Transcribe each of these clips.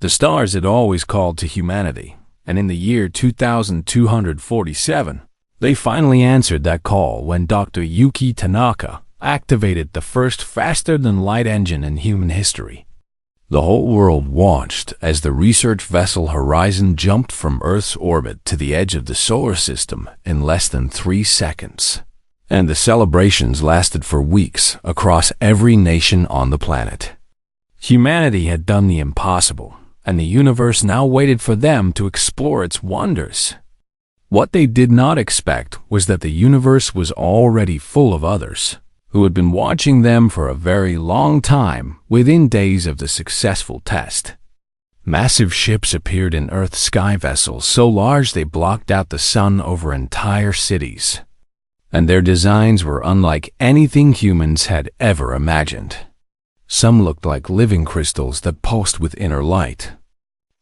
The stars had always called to humanity, and in the year 2247, they finally answered that call when Dr. Yuki Tanaka activated the first faster-than-light engine in human history. The whole world watched as the research vessel Horizon jumped from Earth's orbit to the edge of the solar system in less than 3 seconds. And the celebrations lasted for weeks across every nation on the planet. Humanity had done the impossible, and the universe now waited for them to explore its wonders. What they did not expect was that the universe was already full of others, who had been watching them for a very long time within days of the successful test. Massive ships appeared in Earth's sky vessels so large they blocked out the sun over entire cities. And their designs were unlike anything humans had ever imagined. Some looked like living crystals that pulsed with inner light.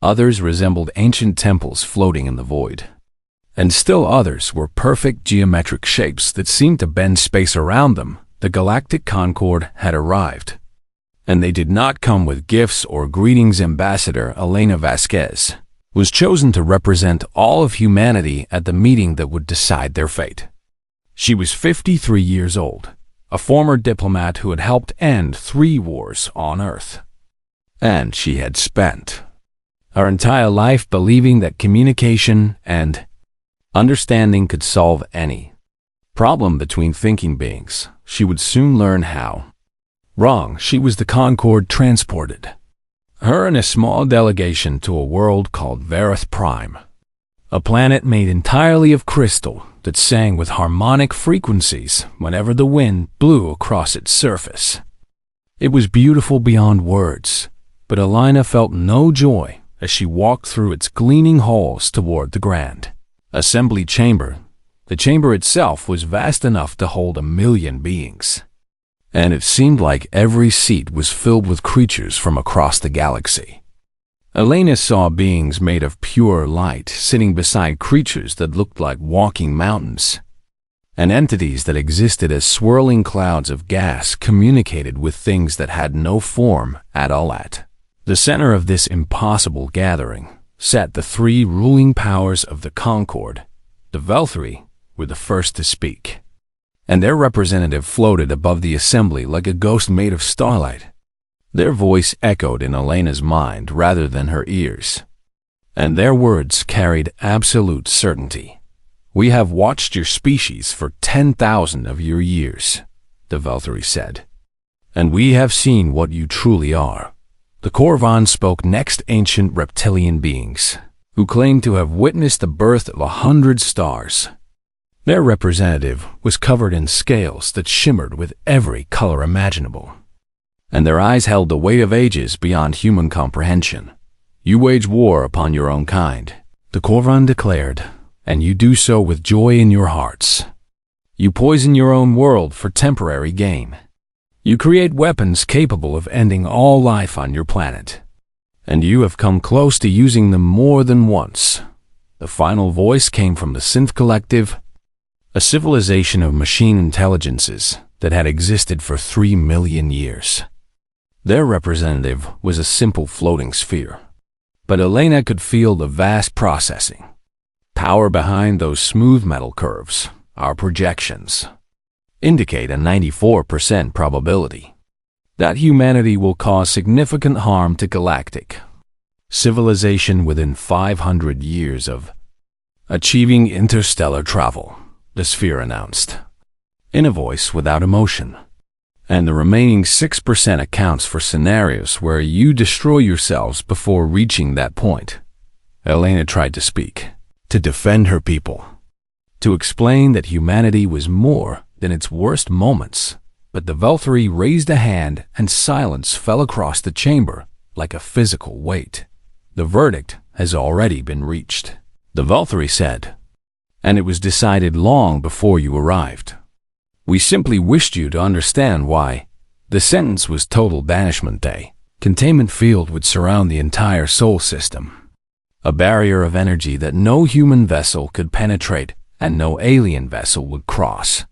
Others resembled ancient temples floating in the void. And still others were perfect geometric shapes that seemed to bend space around them. The Galactic Concord had arrived. And they did not come with gifts or greetings. Ambassador Elena Vasquez was chosen to represent all of humanity at the meeting that would decide their fate. She was 53 years old, a former diplomat who had helped end 3 wars on Earth. And she had spent her entire life believing that communication and understanding could solve any problem between thinking beings. She would soon learn how wrong she was. The Concord transported her and a small delegation to a world called Varith Prime, a planet made entirely of crystal that sang with harmonic frequencies whenever the wind blew across its surface. It was beautiful beyond words, but Elena felt no joy as she walked through its gleaming halls toward the grand assembly chamber. The chamber itself was vast enough to hold 1,000,000 beings, and it seemed like every seat was filled with creatures from across the galaxy. Elena saw beings made of pure light sitting beside creatures that looked like walking mountains, and entities that existed as swirling clouds of gas communicated with things that had no form at all. At the center of this impossible gathering sat the 3 ruling powers of the Concord. The Velthri were the first to speak, and their representative floated above the assembly like a ghost made of starlight. Their voice echoed in Elena's mind rather than her ears, and their words carried absolute certainty. "We have watched your species for 10,000 of your years," the Velthri said, "and we have seen what you truly are." The Korvan spoke next, ancient reptilian beings, who claimed to have witnessed the birth of 100 stars. Their representative was covered in scales that shimmered with every color imaginable, and their eyes held the weight of ages beyond human comprehension. "You wage war upon your own kind," the Korvan declared, "and you do so with joy in your hearts. You poison your own world for temporary gain. You create weapons capable of ending all life on your planet, and you have come close to using them more than once." The final voice came from the Synth Collective, a civilization of machine intelligences that had existed for 3 million years. Their representative was a simple floating sphere, but Elena could feel the vast processing power behind those smooth metal curves. "Our projections indicate a 94% probability that humanity will cause significant harm to galactic civilization within 500 years of achieving interstellar travel," the sphere announced, in a voice without emotion. "And the remaining 6% accounts for scenarios where you destroy yourselves before reaching that point." Elena tried to speak, to defend her people, to explain that humanity was more than its worst moments, but the Velthri raised a hand and silence fell across the chamber like a physical weight. "The verdict has already been reached," the Velthri said, "and it was decided long before you arrived. We simply wished you to understand why." The sentence was total banishment day. Containment field would surround the entire Sol system, a barrier of energy that no human vessel could penetrate and no alien vessel would cross.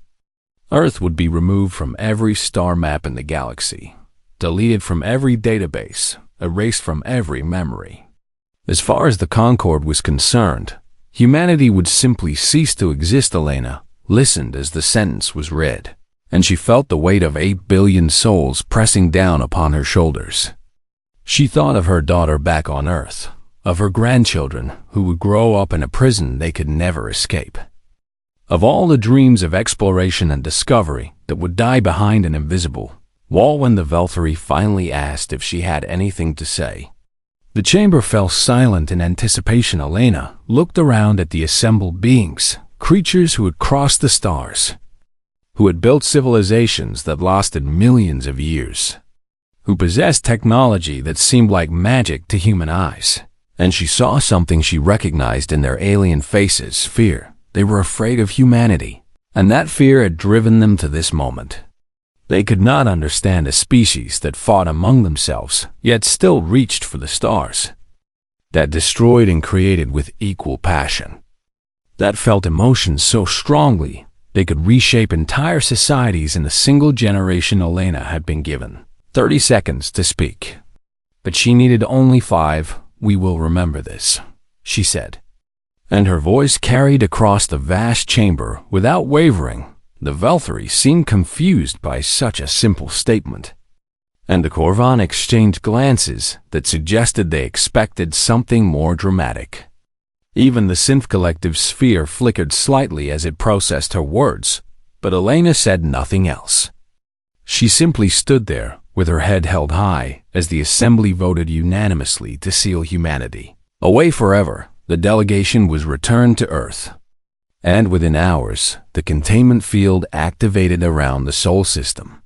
Earth would be removed from every star map in the galaxy, deleted from every database, erased from every memory. As far as the Concorde was concerned, humanity would simply cease to exist. Elena listened as the sentence was read, and she felt the weight of 8 billion souls pressing down upon her shoulders. She thought of her daughter back on Earth, of her grandchildren who would grow up in a prison they could never escape, of all the dreams of exploration and discovery that would die behind an invisible wall. When the Valkyrie finally asked if she had anything to say, the chamber fell silent in anticipation. Elena looked around at the assembled beings, creatures who had crossed the stars, who had built civilizations that lasted millions of years, who possessed technology that seemed like magic to human eyes. And she saw something she recognized in their alien faces: fear. They were afraid of humanity, and that fear had driven them to this moment. They could not understand a species that fought among themselves, yet still reached for the stars, that destroyed and created with equal passion, that felt emotions so strongly they could reshape entire societies in a single generation. Elena had been given 30 seconds to speak, but she needed only 5. "We will remember this," she said, and her voice carried across the vast chamber without wavering. The Valkyrie seemed confused by such a simple statement, and the Korvan exchanged glances that suggested they expected something more dramatic. Even the synth collective sphere flickered slightly as it processed her words, but Elena said nothing else. She simply stood there, with her head held high, as the assembly voted unanimously to seal humanity away forever. The delegation was returned to Earth, and within hours, the containment field activated around the Sol system.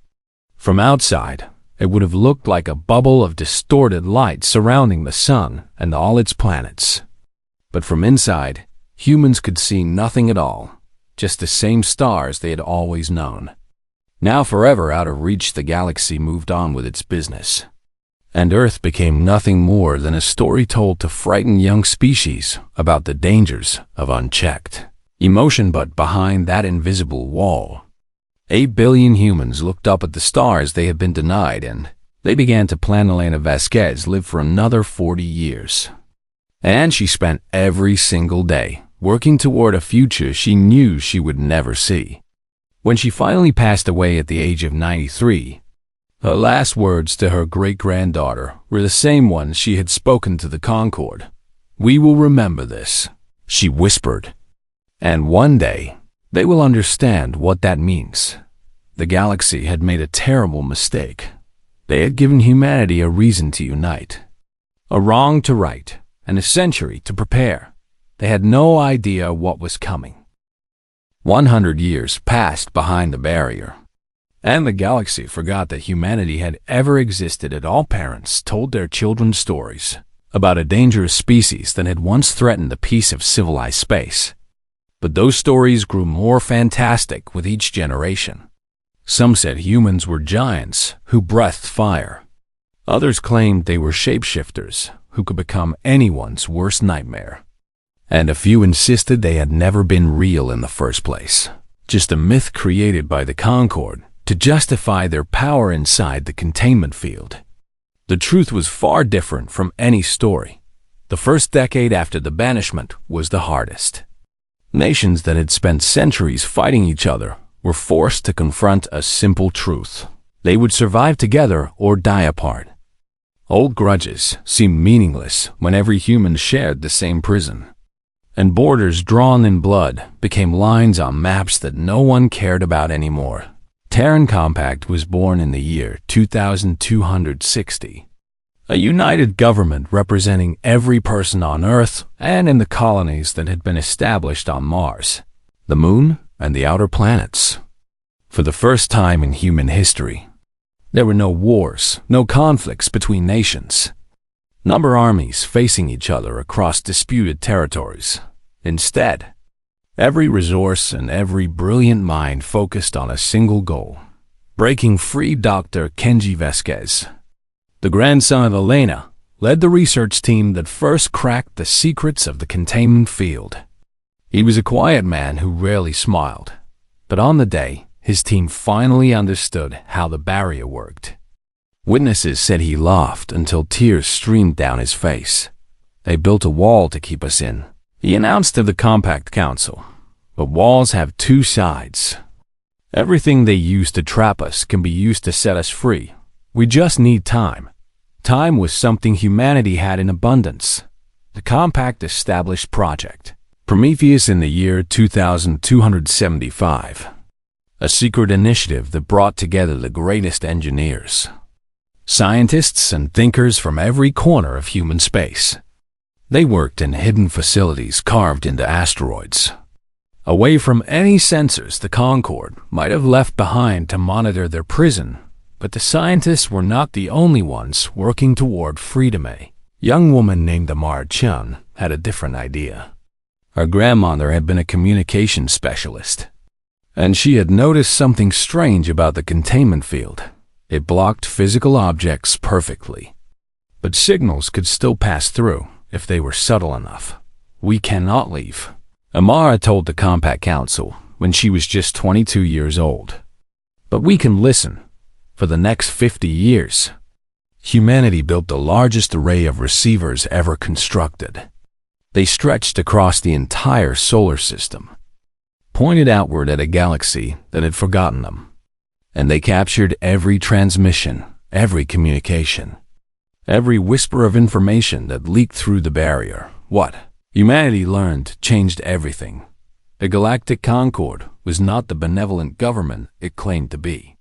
From outside, it would have looked like a bubble of distorted light surrounding the sun and all its planets. But from inside, humans could see nothing at all, just the same stars they had always known. Now forever out of reach, the galaxy moved on with its business, and Earth became nothing more than a story told to frighten young species about the dangers of unchecked emotion. But behind that invisible wall, 8 billion humans looked up at the stars they had been denied, and they began to plan. Elena Vasquez lived for another 40 years, and she spent every single day working toward a future she knew she would never see. When she finally passed away at the age of 93, her last words to her great-granddaughter were the same ones she had spoken to the Concorde. "We will remember this," she whispered, "and one day they will understand what that means." The galaxy had made a terrible mistake. They had given humanity a reason to unite, a wrong to right, and a century to prepare. They had no idea what was coming. 100 years passed behind the barrier, and the galaxy forgot that humanity had ever existed. At all, parents told their children stories about a dangerous species that had once threatened the peace of civilized space. But those stories grew more fantastic with each generation. Some said humans were giants who breathed fire. Others claimed they were shapeshifters who could become anyone's worst nightmare. And a few insisted they had never been real in the first place, just a myth created by the Concorde to justify their power inside the containment field. The truth was far different from any story. The first decade after the banishment was the hardest. Nations that had spent centuries fighting each other were forced to confront a simple truth: they would survive together or die apart. Old grudges seemed meaningless when every human shared the same prison, and borders drawn in blood became lines on maps that no one cared about anymore. Terran Compact was born in the year 2260, a united government representing every person on Earth and in the colonies that had been established on Mars, the Moon, and the outer planets. For the first time in human history, there were no wars, no conflicts between nations, number armies facing each other across disputed territories. Instead, every resource and every brilliant mind focused on a single goal: breaking free. Dr. Kenji Vasquez, the grandson of Elena, led the research team that first cracked the secrets of the containment field. He was a quiet man who rarely smiled, but on the day his team finally understood how the barrier worked, Witnesses said he laughed until tears streamed down his face. They built a wall to keep us in, he announced to the Compact Council. But walls have two sides. Everything they use to trap us can be used to set us free. We just need time. Time was something humanity had in abundance. The Compact established Project Prometheus in the year 2275, a secret initiative that brought together the greatest engineers, scientists and thinkers from every corner of human space. They worked in hidden facilities carved into asteroids, away from any sensors the Concorde might have left behind to monitor their prison. But the scientists were not the only ones working toward freedom. A young woman named Amara Chun had a different idea. Her grandmother had been a communication specialist, and she had noticed something strange about the containment field. It blocked physical objects perfectly, but signals could still pass through if they were subtle enough. "We cannot leave," Amara told the Compact Council when she was just 22 years old. "But we can listen." For the next 50 years, humanity built the largest array of receivers ever constructed. They stretched across the entire solar system, pointed outward at a galaxy that had forgotten them. And they captured every transmission, every communication, every whisper of information that leaked through the barrier. What humanity learned changed everything. The Galactic Concorde was not the benevolent government it claimed to be.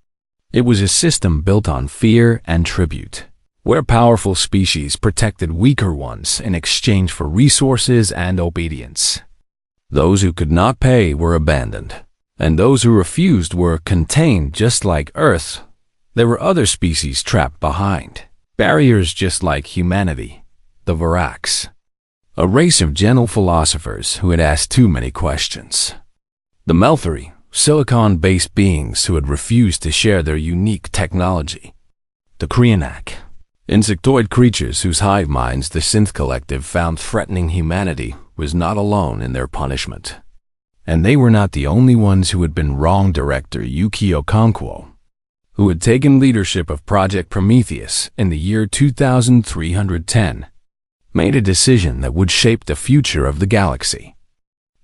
It was a system built on fear and tribute, where powerful species protected weaker ones in exchange for resources and obedience. Those who could not pay were abandoned, and those who refused were contained just like Earth. There were other species trapped behind barriers just like humanity, the Varax, a race of gentle philosophers who had asked too many questions. The Melthari, silicon-based beings who had refused to share their unique technology. The Kryanak, insectoid creatures whose hive minds the Synth Collective found threatening humanity, was not alone in their punishment. And they were not the only ones who had been wrong. Director Yukio Konkwo, who had taken leadership of Project Prometheus in the year 2310, made a decision that would shape the future of the galaxy.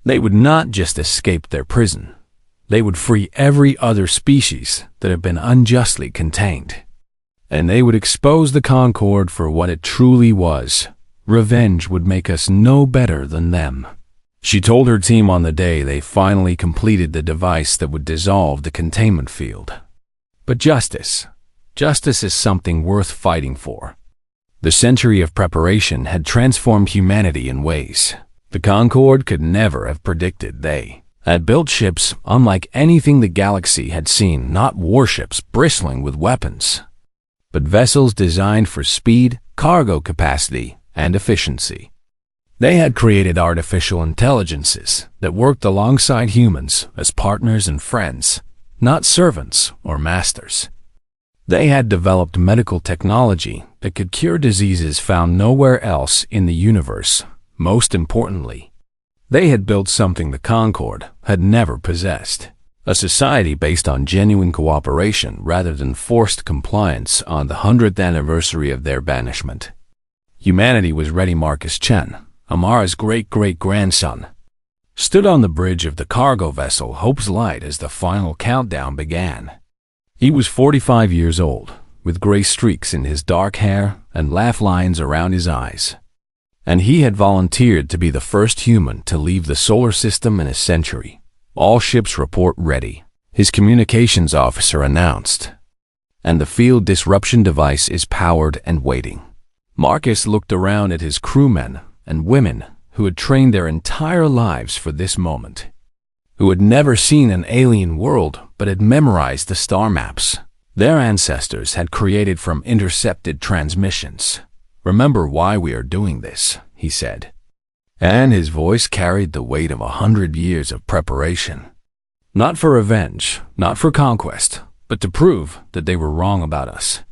They would not just escape their prison. They would free every other species that had been unjustly contained. And they would expose the Concorde for what it truly was. Revenge would make us no better than them. She told her team on the day they finally completed the device that would dissolve the containment field. But justice is something worth fighting for. The century of preparation had transformed humanity in ways the Concorde could never have predicted. They had built ships unlike anything the galaxy had seen, not warships bristling with weapons, but vessels designed for speed, cargo capacity, and efficiency. They had created artificial intelligences that worked alongside humans as partners and friends, not servants or masters. They had developed medical technology that could cure diseases found nowhere else in the universe. Most importantly, they had built something the Concorde had never possessed, a society based on genuine cooperation rather than forced compliance. On the 100th anniversary of their banishment, humanity was ready. Marcus Chen, Amara's great-great-grandson, stood on the bridge of the cargo vessel Hope's Light as the final countdown began. He was 45 years old, with gray streaks in his dark hair and laugh lines around his eyes. And he had volunteered to be the first human to leave the solar system in a century. "All ships report ready," his communications officer announced. "And the field disruption device is powered and waiting." Marcus looked around at his crewmen and women who had trained their entire lives for this moment, who had never seen an alien world but had memorized the star maps their ancestors had created from intercepted transmissions. "Remember why we are doing this," he said. And his voice carried the weight of 100 years of preparation. Not for revenge, not for conquest, but to prove that they were wrong about us.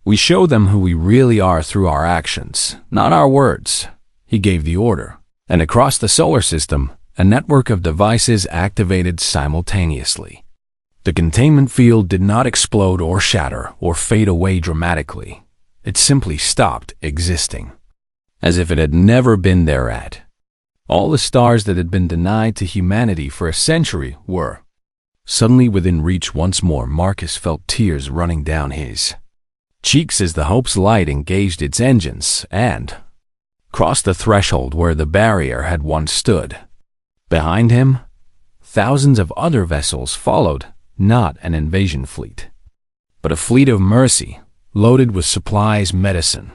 "We show them who we really are through our actions, not our words." He gave the order, and across the solar system, a network of devices activated simultaneously. The containment field did not explode or shatter or fade away dramatically. It simply stopped existing, as if it had never been there at. All the stars that had been denied to humanity for a century were suddenly within reach once more. Marcus felt tears running down his cheeks as the Hope's light engaged its engines and crossed the threshold where the barrier had once stood. Behind him, thousands of other vessels followed, not an invasion fleet, but a fleet of mercy, loaded with supplies, medicine,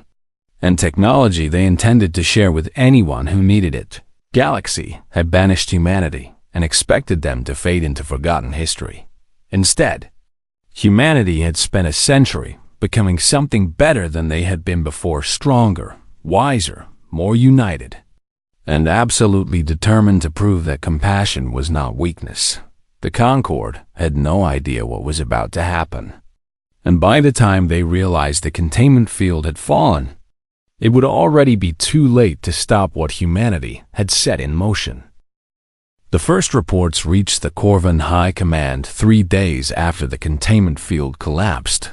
and technology they intended to share with anyone who needed it. Galaxy had banished humanity and expected them to fade into forgotten history. Instead, humanity had spent a century becoming something better than they had been before, stronger, wiser, more united, and absolutely determined to prove that compassion was not weakness. The Concord had no idea what was about to happen, and by the time they realized the containment field had fallen, it would already be too late to stop what humanity had set in motion. The first reports reached the Corvan High Command 3 days after the containment field collapsed,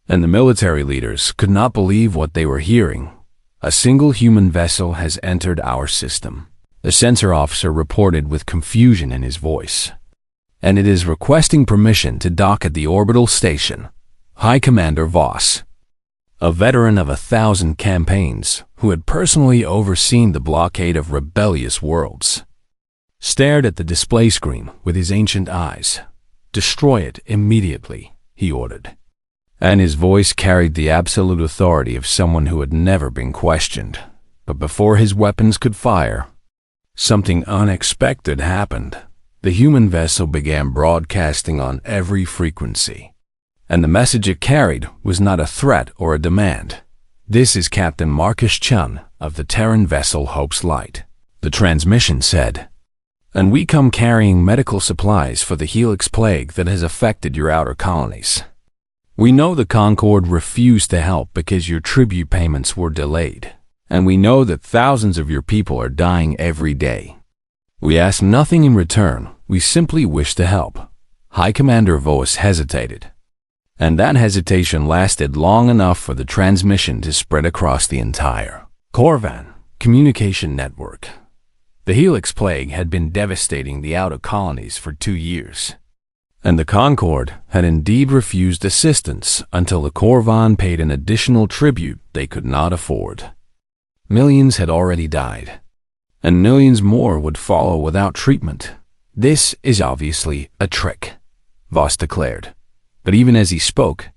and the military leaders could not believe what they were hearing. A single human vessel has entered our system, the sensor officer reported with confusion in his voice, and it is requesting permission to dock at the orbital station. High Commander Voss, a veteran of 1,000 campaigns who had personally overseen the blockade of rebellious worlds, stared at the display screen with his ancient eyes. "Destroy it immediately," he ordered, and his voice carried the absolute authority of someone who had never been questioned. But before his weapons could fire, something unexpected happened. The human vessel began broadcasting on every frequency, and the message it carried was not a threat or a demand. "This is Captain Marcus Chun of the Terran vessel Hope's Light," the transmission said, "and we come carrying medical supplies for the Helix plague that has affected your outer colonies. We know the Concord refused to help because your tribute payments were delayed, and we know that thousands of your people are dying every day. We ask nothing in return, we simply wish to help." High Commander Voss hesitated, and that hesitation lasted long enough for the transmission to spread across the entire Corvan communication network. The Helix plague had been devastating the outer colonies for 2 years, and the Concord had indeed refused assistance until the Corvan paid an additional tribute they could not afford. Millions had already died, and millions more would follow without treatment. "This is obviously a trick," Voss declared. But even as he spoke,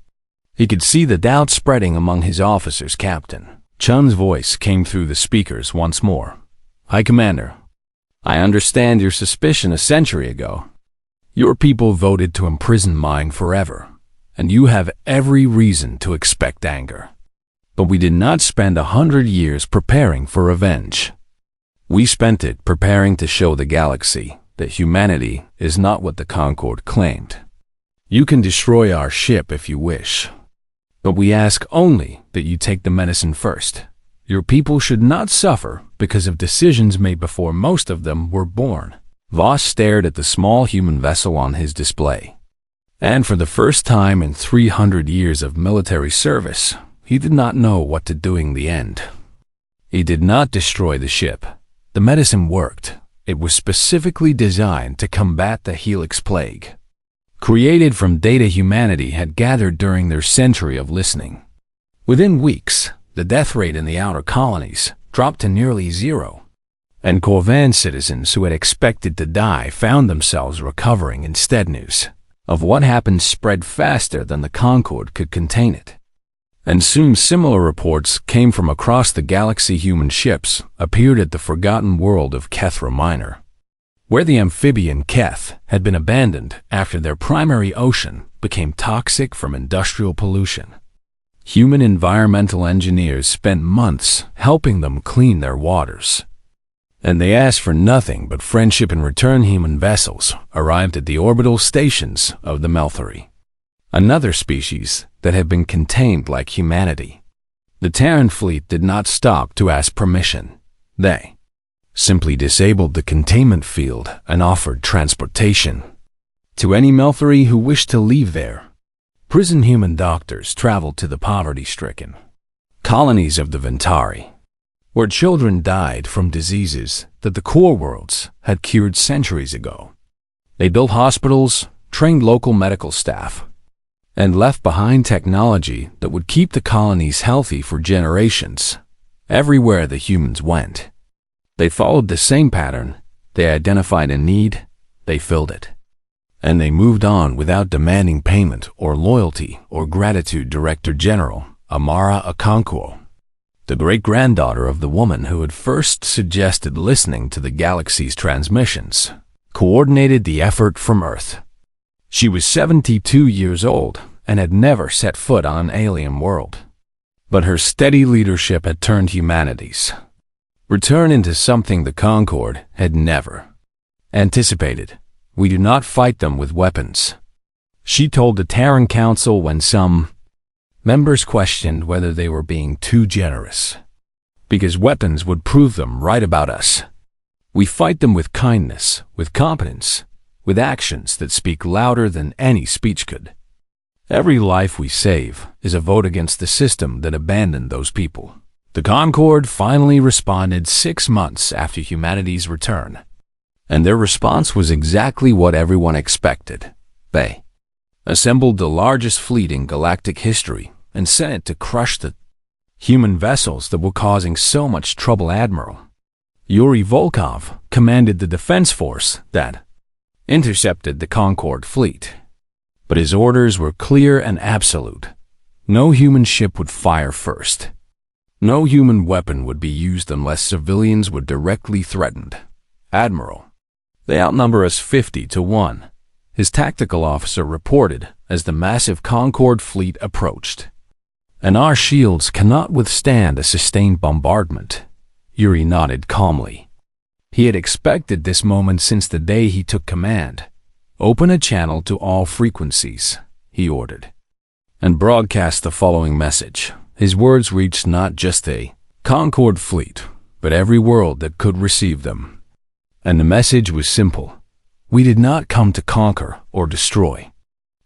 he could see the doubt spreading among his officers. Captain Chun's voice came through the speakers once more. "High Commander, I understand your suspicion a century ago. Your people voted to imprison mine forever, and you have every reason to expect anger. But we did not spend 100 years preparing for revenge. We spent it preparing to show the galaxy that humanity is not what the Concord claimed. You can destroy our ship if you wish, but we ask only that you take the medicine first. Your people should not suffer because of decisions made before most of them were born." Voss stared at the small human vessel on his display, and for the first time in 300 years of military service, he did not know what to do in the end. He did not destroy the ship. The medicine worked. It was specifically designed to combat the Helix plague, created from data humanity had gathered during their century of listening. Within weeks, the death rate in the outer colonies dropped to nearly zero, and Corvan citizens who had expected to die found themselves recovering instead. News of what happened spread faster than the Concord could contain it, and soon similar reports came from across the galaxy. Human ships appeared at the forgotten world of Kethra Minor, where the amphibian Keth had been abandoned after their primary ocean became toxic from industrial pollution. Human environmental engineers spent months helping them clean their waters, and they asked for nothing but friendship in return. Human vessels arrived at the orbital stations of the Melthery, another species that had been contained like humanity. The Terran fleet did not stop to ask permission. They simply disabled the containment field and offered transportation. To any Melthari who wished to leave there, prison human doctors traveled to the poverty-stricken colonies of the Ventari, where children died from diseases that the core worlds had cured centuries ago. They built hospitals, trained local medical staff, and left behind technology that would keep the colonies healthy for generations. Everywhere the humans went, they followed the same pattern. They identified a need, they filled it, and they moved on without demanding payment or loyalty or gratitude. Director General Amara Okonkwo, the great-granddaughter of the woman who had first suggested listening to the galaxy's transmissions, coordinated the effort from Earth. She was 72 years old and had never set foot on an alien world. But her steady leadership had turned humanity's return into something the Concord had never anticipated. We do not fight them with weapons, she told the Terran Council when some members questioned whether they were being too generous, because weapons would prove them right about us. We fight them with kindness, with competence, with actions that speak louder than any speech could. Every life we save is a vote against the system that abandoned those people. The Concord finally responded 6 months after humanity's return, and their response was exactly what everyone expected. They assembled the largest fleet in galactic history and sent it to crush the human vessels that were causing so much trouble. Admiral Yuri Volkov commanded the defense force that intercepted the Concord fleet. But his orders were clear and absolute. No human ship would fire first. No human weapon would be used unless civilians were directly threatened. Admiral, they outnumber us 50-1, his tactical officer reported as the massive Concord fleet approached. And our shields cannot withstand a sustained bombardment. Yuri nodded calmly. He had expected this moment since the day he took command. Open a channel to all frequencies, he ordered, and broadcast the following message. His words reached not just the Concord fleet, but every world that could receive them. And the message was simple. We did not come to conquer or destroy.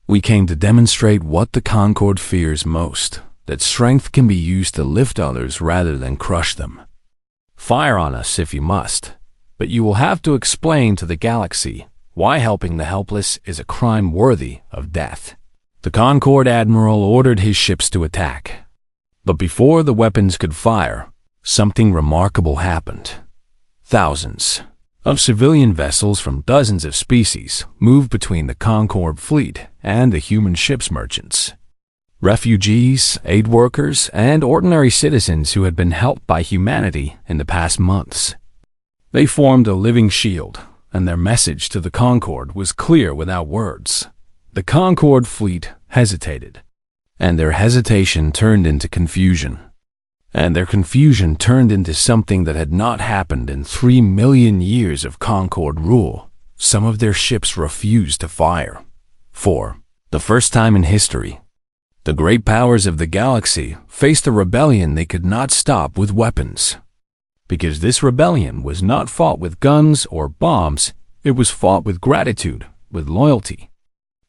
We came to demonstrate what the Concord fears most, that strength can be used to lift others rather than crush them. Fire on us if you must, but you will have to explain to the galaxy why helping the helpless is a crime worthy of death. The Concord admiral ordered his ships to attack. But before the weapons could fire, something remarkable happened. Thousands of civilian vessels from dozens of species moved between the Concord fleet and the human ships merchants. Refugees, aid workers, and ordinary citizens who had been helped by humanity in the past months. They formed a living shield, and their message to the Concord was clear without words. The Concord fleet hesitated, and their hesitation turned into confusion. And their confusion turned into something that had not happened in 3 million years of Concord rule. Some of their ships refused to fire. For the first time in history, the great powers of the galaxy faced a rebellion they could not stop with weapons. Because this rebellion was not fought with guns or bombs, it was fought with gratitude, with loyalty,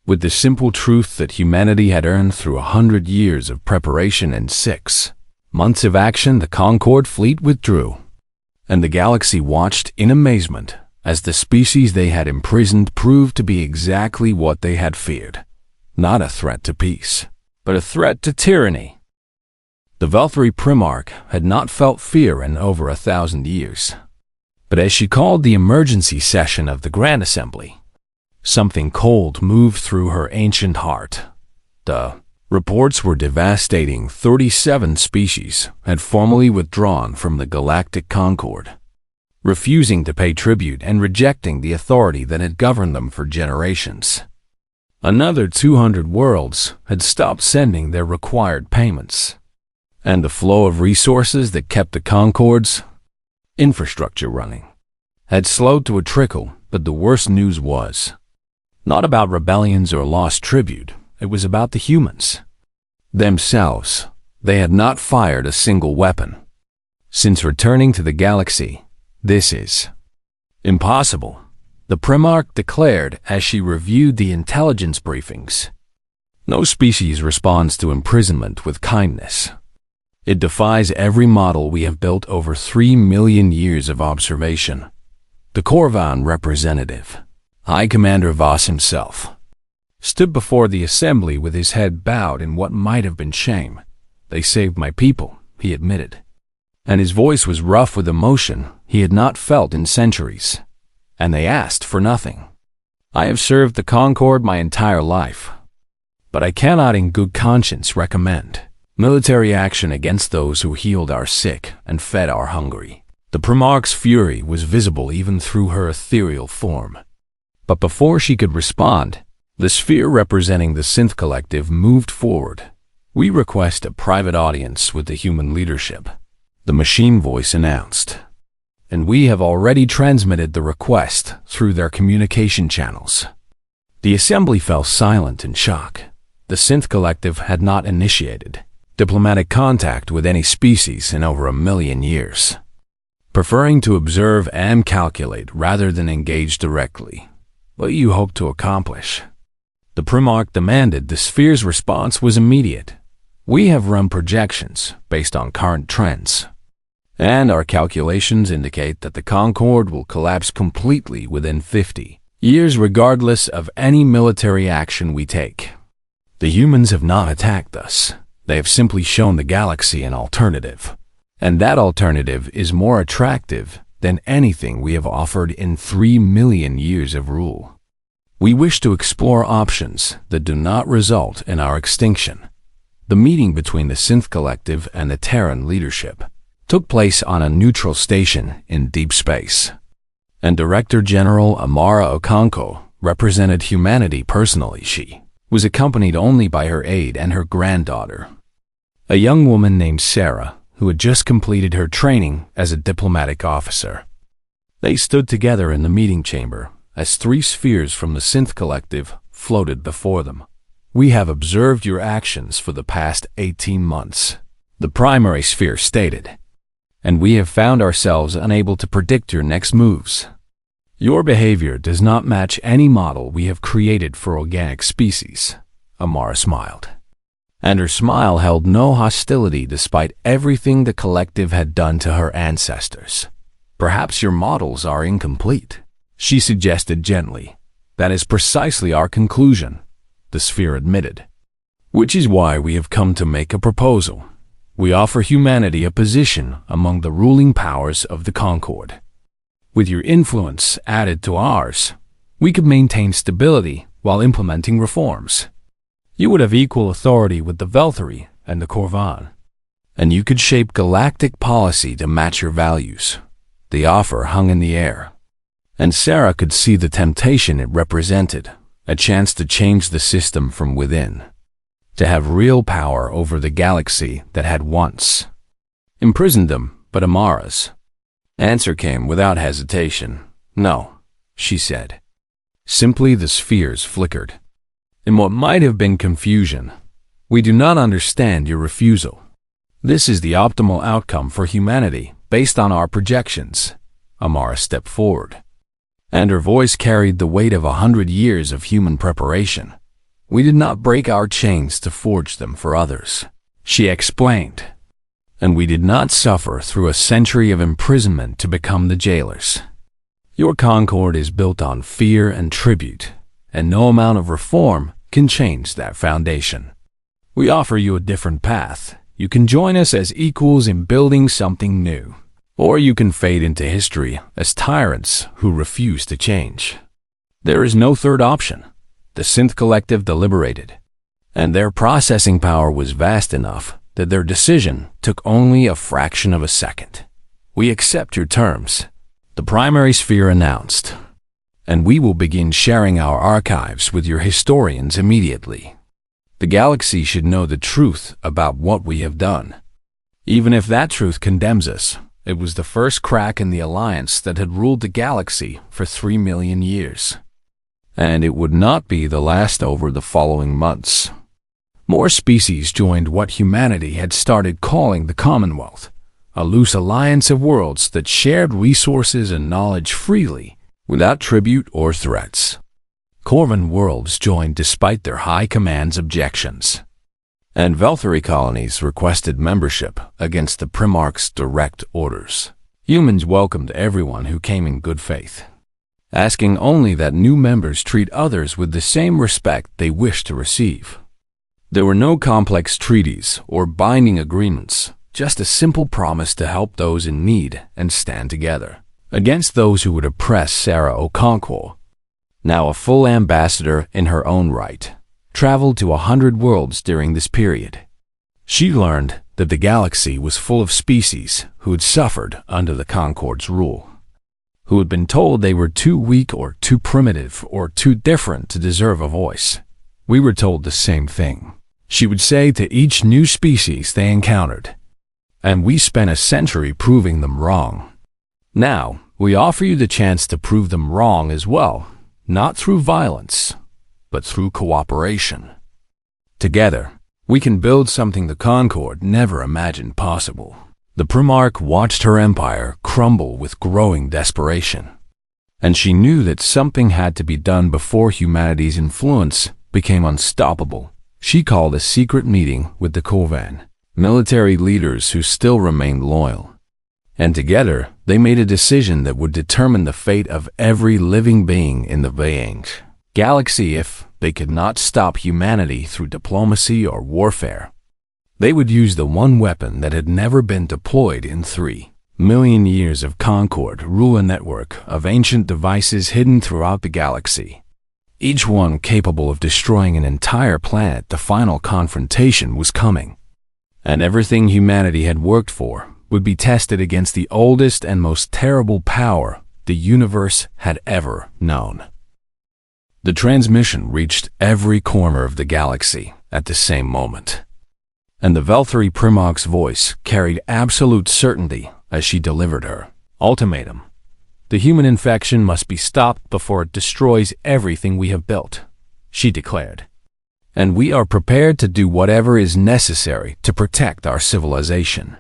with the simple truth that humanity had earned through 100 years of preparation and 6 months of action. The Concord fleet withdrew, and the galaxy watched in amazement as the species they had imprisoned proved to be exactly what they had feared. Not a threat to peace, but a threat to tyranny. The Velthari Primarch had not felt fear in over 1,000 years. But as she called the emergency session of the Grand Assembly, something cold moved through her ancient heart. The reports were devastating. 37 species had formally withdrawn from the Galactic Concord, refusing to pay tribute and rejecting the authority that had governed them for generations. Another 200 worlds had stopped sending their required payments, and the flow of resources that kept the Concord's infrastructure running had slowed to a trickle. But the worst news was not about rebellions or lost tribute. It was about the humans themselves. They had not fired a single weapon since returning to the galaxy. This is impossible. the Primarch declared as she reviewed the intelligence briefings. No species responds to imprisonment with kindness. It defies every model we have built over 3 million years of observation. The Corvan representative, High Commander Voss himself, stood before the assembly with his head bowed in what might have been shame. "They saved my people," he admitted. And his voice was rough with emotion he had not felt in centuries. "And they asked for nothing. I have served the Concord my entire life, but I cannot in good conscience recommend military action against those who healed our sick and fed our hungry." The Primarch's fury was visible even through her ethereal form. But before she could respond, the sphere representing the Synth Collective moved forward. "We request a private audience with the human leadership," the machine voice announced. "And we have already transmitted the request through their communication channels." The assembly fell silent in shock. The Synth Collective had not initiated diplomatic contact with any species in over 1,000,000 years, preferring to observe and calculate rather than engage directly. "What do you hope to accomplish?" The Primarch demanded. The sphere's response was immediate. "We have run projections based on current trends, and our calculations indicate that the Concord will collapse completely within 50 years regardless of any military action we take. The humans have not attacked us. They have simply shown the galaxy an alternative, and that alternative is more attractive than anything we have offered in 3 million years of rule. We wish to explore options that do not result in our extinction." The meeting between the Synth Collective and the Terran leadership took place on a neutral station in deep space, and Director General Amara Okonkwo represented humanity personally. She was accompanied only by her aide and her granddaughter, a young woman named Sarah, who had just completed her training as a diplomatic officer. They stood together in the meeting chamber as 3 spheres from the Synth Collective floated before them. "We have observed your actions for the past 18 months, the primary sphere stated, "and we have found ourselves unable to predict your next moves. Your behavior does not match any model we have created for organic species." Amara smiled, and her smile held no hostility despite everything the collective had done to her ancestors. "Perhaps your models are incomplete," she suggested gently. "That is precisely our conclusion," the sphere admitted. "Which is why we have come to make a proposal. We offer humanity a position among the ruling powers of the Concord. With your influence added to ours, we could maintain stability while implementing reforms. You would have equal authority with the Velthari and the Corvan, and you could shape galactic policy to match your values." The offer hung in the air, and Sarah could see the temptation it represented, a chance to change the system from within, to have real power over the galaxy that had once imprisoned them. But Amara's answer came without hesitation. "No," she said. Simply the spheres flickered. In what might have been confusion, "We do not understand your refusal. This is the optimal outcome for humanity based on our projections." Amara stepped forward, and her voice carried the weight of 100 years of human preparation. "We did not break our chains to forge them for others," she explained. "And we did not suffer through a century of imprisonment to become the jailers. Your Concord is built on fear and tribute, and no amount of reform can change that foundation. We offer you a different path. You can join us as equals in building something new, or you can fade into history as tyrants who refuse to change. There is no third option." The Synth Collective deliberated, and their processing power was vast enough that their decision took only a fraction of a second. "We accept your terms," the primary sphere announced, "and we will begin sharing our archives with your historians immediately. The galaxy should know the truth about what we have done. Even if that truth condemns us, it was the first crack in the alliance that had ruled the galaxy for 3 million years. And it would not be the last over the following months." More species joined what humanity had started calling the Commonwealth, a loose alliance of worlds that shared resources and knowledge freely without tribute or threats. Corvan worlds joined despite their high command's objections, and Velthari colonies requested membership against the Primarch's direct orders. Humans welcomed everyone who came in good faith, asking only that new members treat others with the same respect they wish to receive. There were no complex treaties or binding agreements, just a simple promise to help those in need and stand together against those who would oppress Sarah Okonkwo, now a full ambassador in her own right, traveled to 100 worlds during this period. She learned that the galaxy was full of species who had suffered under the Concord's rule, who had been told they were too weak or too primitive or too different to deserve a voice. We were told the same thing, she would say to each new species they encountered, and we spent a century proving them wrong. Now, we offer you the chance to prove them wrong as well, not through violence, but through cooperation. Together, we can build something the Concord never imagined possible. The Primarch watched her empire crumble with growing desperation, and she knew that something had to be done before humanity's influence became unstoppable. She called a secret meeting with the Corvan, military leaders who still remained loyal, and together they made a decision that would determine the fate of every living being in the binge galaxy if they could not stop humanity through diplomacy or warfare. They would use the one weapon that had never been deployed in 3 million years of Concord, rule a network of ancient devices hidden throughout the galaxy, each one capable of destroying an entire planet. The final confrontation was coming, and everything humanity had worked for would be tested against the oldest and most terrible power the universe had ever known. The transmission reached every corner of the galaxy at the same moment, and the Velthari Primarch's voice carried absolute certainty as she delivered her ultimatum. The human infection must be stopped before it destroys everything we have built, she declared, and we are prepared to do whatever is necessary to protect our civilization.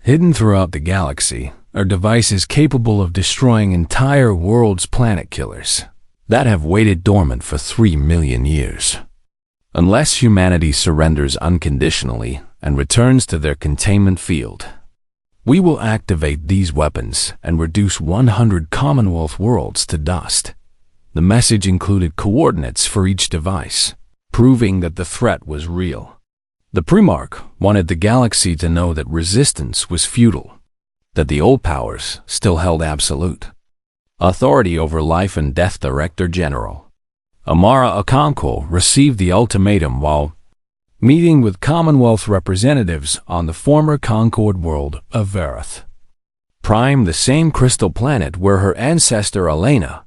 Hidden throughout the galaxy are devices capable of destroying entire worlds, planet killers that have waited dormant for 3 million years. Unless humanity surrenders unconditionally and returns to their containment field, we will activate these weapons and reduce 100 Commonwealth worlds to dust. The message included coordinates for each device, proving that the threat was real. The Primarch wanted the galaxy to know that resistance was futile, that the old powers still held absolute authority over life and death. Director General Amara Okonkwo received the ultimatum while meeting with Commonwealth representatives on the former Concord world of Verith Prime, the same crystal planet where her ancestor Elena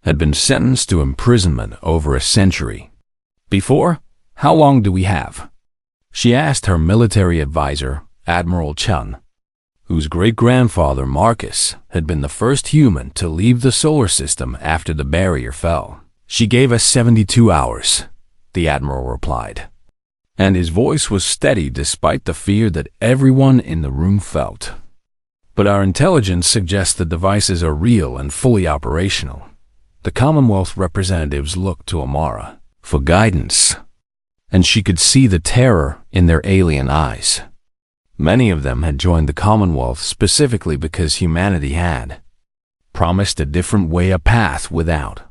had been sentenced to imprisonment over a century before. How long do we have? She asked her military advisor, Admiral Chun, whose great-grandfather Marcus had been the first human to leave the solar system after the barrier fell. She gave us 72 hours, the Admiral replied, and his voice was steady despite the fear that everyone in the room felt. But our intelligence suggests the devices are real and fully operational. The Commonwealth representatives looked to Amara for guidance, and she could see the terror in their alien eyes. Many of them had joined the Commonwealth specifically because humanity had promised a different way, a path without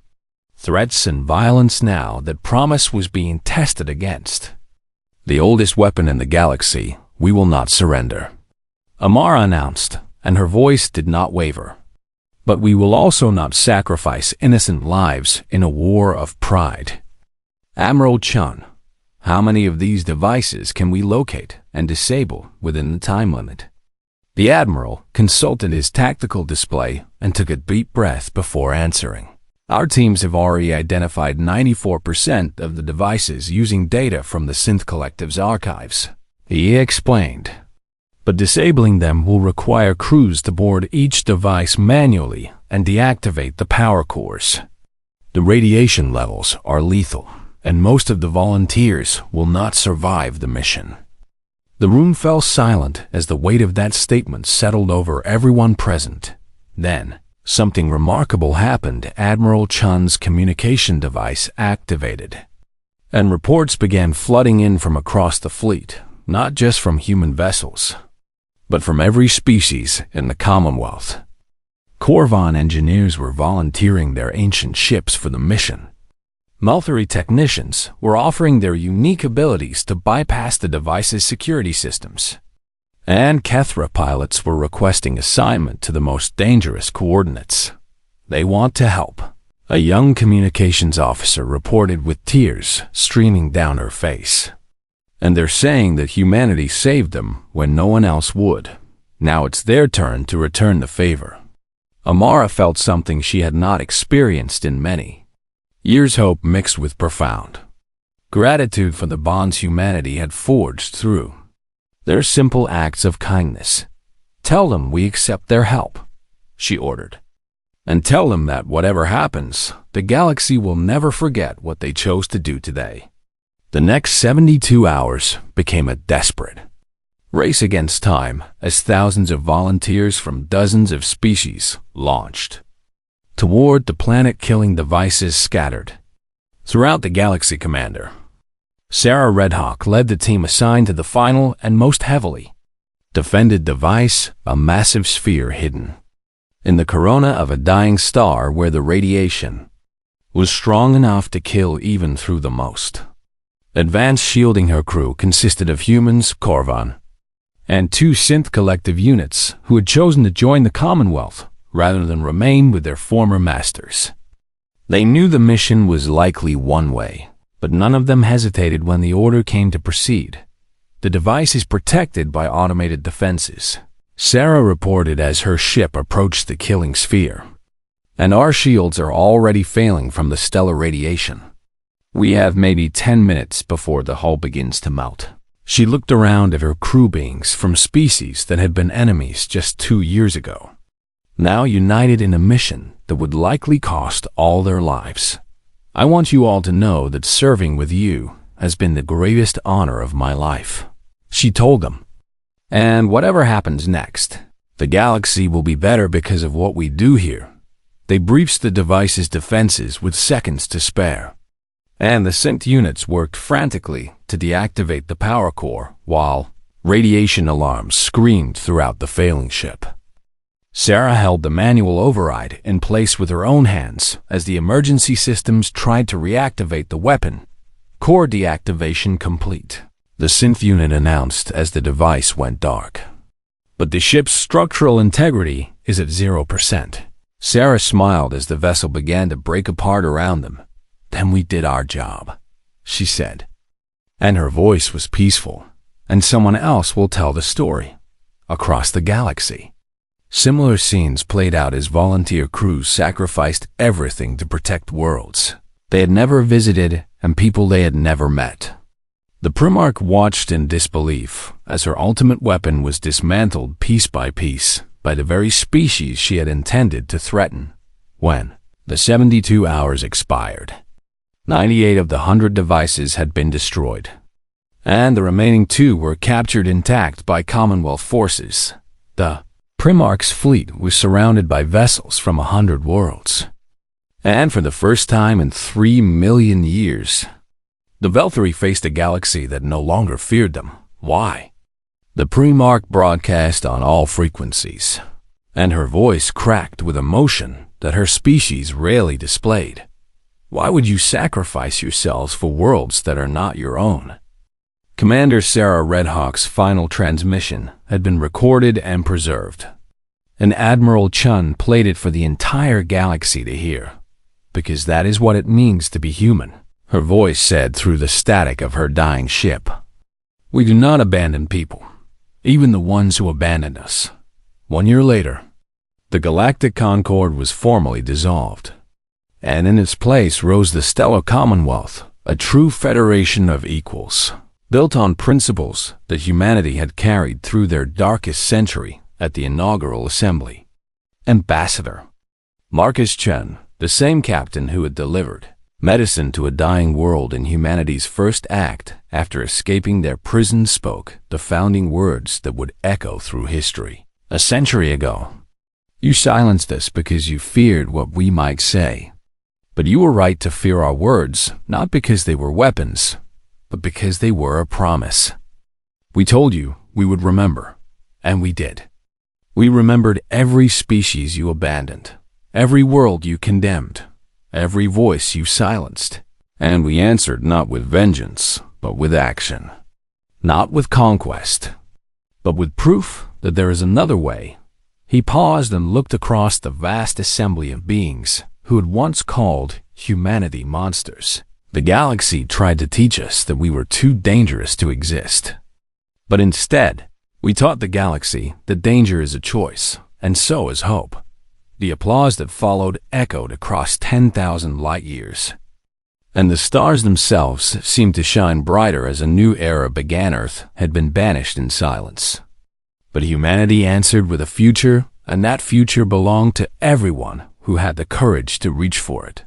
threats and violence. Now that promise was being tested against the oldest weapon in the galaxy. We will not surrender, Amara announced, and her voice did not waver. But we will also not sacrifice innocent lives in a war of pride. Admiral Chun, how many of these devices can we locate and disable within the time limit? The Admiral consulted his tactical display and took a deep breath before answering. Our teams have already identified 94% of the devices using data from the Synth Collective's archives, he explained. But disabling them will require crews to board each device manually and deactivate the power cores. The radiation levels are lethal, and most of the volunteers will not survive the mission. The room fell silent as the weight of that statement settled over everyone present. Then, something remarkable happened. Admiral Chun's communication device activated, and reports began flooding in from across the fleet, not just from human vessels, but from every species in the Commonwealth. Corvan engineers were volunteering their ancient ships for the mission. Malthari technicians were offering their unique abilities to bypass the device's security systems. And Kethra pilots were requesting assignment to the most dangerous coordinates. They want to help. A young communications officer reported with tears streaming down her face. And they're saying that humanity saved them when no one else would. Now it's their turn to return the favor. Amara felt something she had not experienced in many years, hope mixed with profound gratitude for the bonds humanity had forged through their simple acts of kindness. Tell them we accept their help, she ordered. And tell them that whatever happens, the galaxy will never forget what they chose to do today. The next 72 hours became a desperate race against time as thousands of volunteers from dozens of species launched toward the planet-killing devices scattered throughout the galaxy. Commander Sarah Redhawk led the team assigned to the final and most heavily defended device, a massive sphere hidden in the corona of a dying star where the radiation was strong enough to kill even through the most advanced shielding. Her crew consisted of humans, Corvan, and 2 synth collective units who had chosen to join the Commonwealth rather than remain with their former masters. They knew the mission was likely one way, but none of them hesitated when the order came to proceed. The device is protected by automated defenses, Sarah reported as her ship approached the killing sphere. And our shields are already failing from the stellar radiation. We have maybe 10 minutes before the hull begins to melt. She looked around at her crew beings from species that had been enemies just 2 years ago, now united in a mission that would likely cost all their lives. I want you all to know that serving with you has been the greatest honor of my life, she told them. And whatever happens next, the galaxy will be better because of what we do here. They breached the device's defenses with seconds to spare, and the synth units worked frantically to deactivate the power core while radiation alarms screamed throughout the failing ship. Sarah held the manual override in place with her own hands as the emergency systems tried to reactivate the weapon. Core deactivation complete, the synth unit announced as the device went dark. But the ship's structural integrity is at 0%. Sarah smiled as the vessel began to break apart around them. Then we did our job, she said. And her voice was peaceful. And someone else will tell the story across the galaxy. Similar scenes played out as volunteer crews sacrificed everything to protect worlds they had never visited and people they had never met. The Primarch watched in disbelief as her ultimate weapon was dismantled piece by piece by the very species she had intended to threaten. When the 72 hours expired, 98 of the 100 devices had been destroyed, and the remaining 2 were captured intact by Commonwealth forces. The Primarch's fleet was surrounded by vessels from 100 worlds, and for the first time in 3 million years, the Velthari faced a galaxy that no longer feared them. Why? The Primarch broadcast on all frequencies, and her voice cracked with emotion that her species rarely displayed. Why would you sacrifice yourselves for worlds that are not your own? Commander Sarah Redhawk's final transmission had been recorded and preserved, and Admiral Chun played it for the entire galaxy to hear, because that is what it means to be human. Her voice said through the static of her dying ship, "We do not abandon people, even the ones who abandoned us." 1 year later, the Galactic Concord was formally dissolved, and in its place rose the Stellar Commonwealth, a true federation of equals, built on principles that humanity had carried through their darkest century at the inaugural assembly. Ambassador Marcus Chen, the same captain who had delivered medicine to a dying world in humanity's first act after escaping their prison, spoke the founding words that would echo through history. A century ago, You silenced us because you feared what we might say. But you were right to fear our words, not because they were weapons, but because they were a promise. We told you we would remember, and we did. We remembered every species you abandoned, every world you condemned, every voice you silenced. And we answered not with vengeance, but with action. Not with conquest, but with proof that there is another way. He paused and looked across the vast assembly of beings who had once called humanity monsters. The galaxy tried to teach us that we were too dangerous to exist. But instead, we taught the galaxy that danger is a choice, and so is hope. The applause that followed echoed across 10,000 light years. And the stars themselves seemed to shine brighter as a new era began. Earth had been banished in silence. But humanity answered with a future, and that future belonged to everyone who had the courage to reach for it.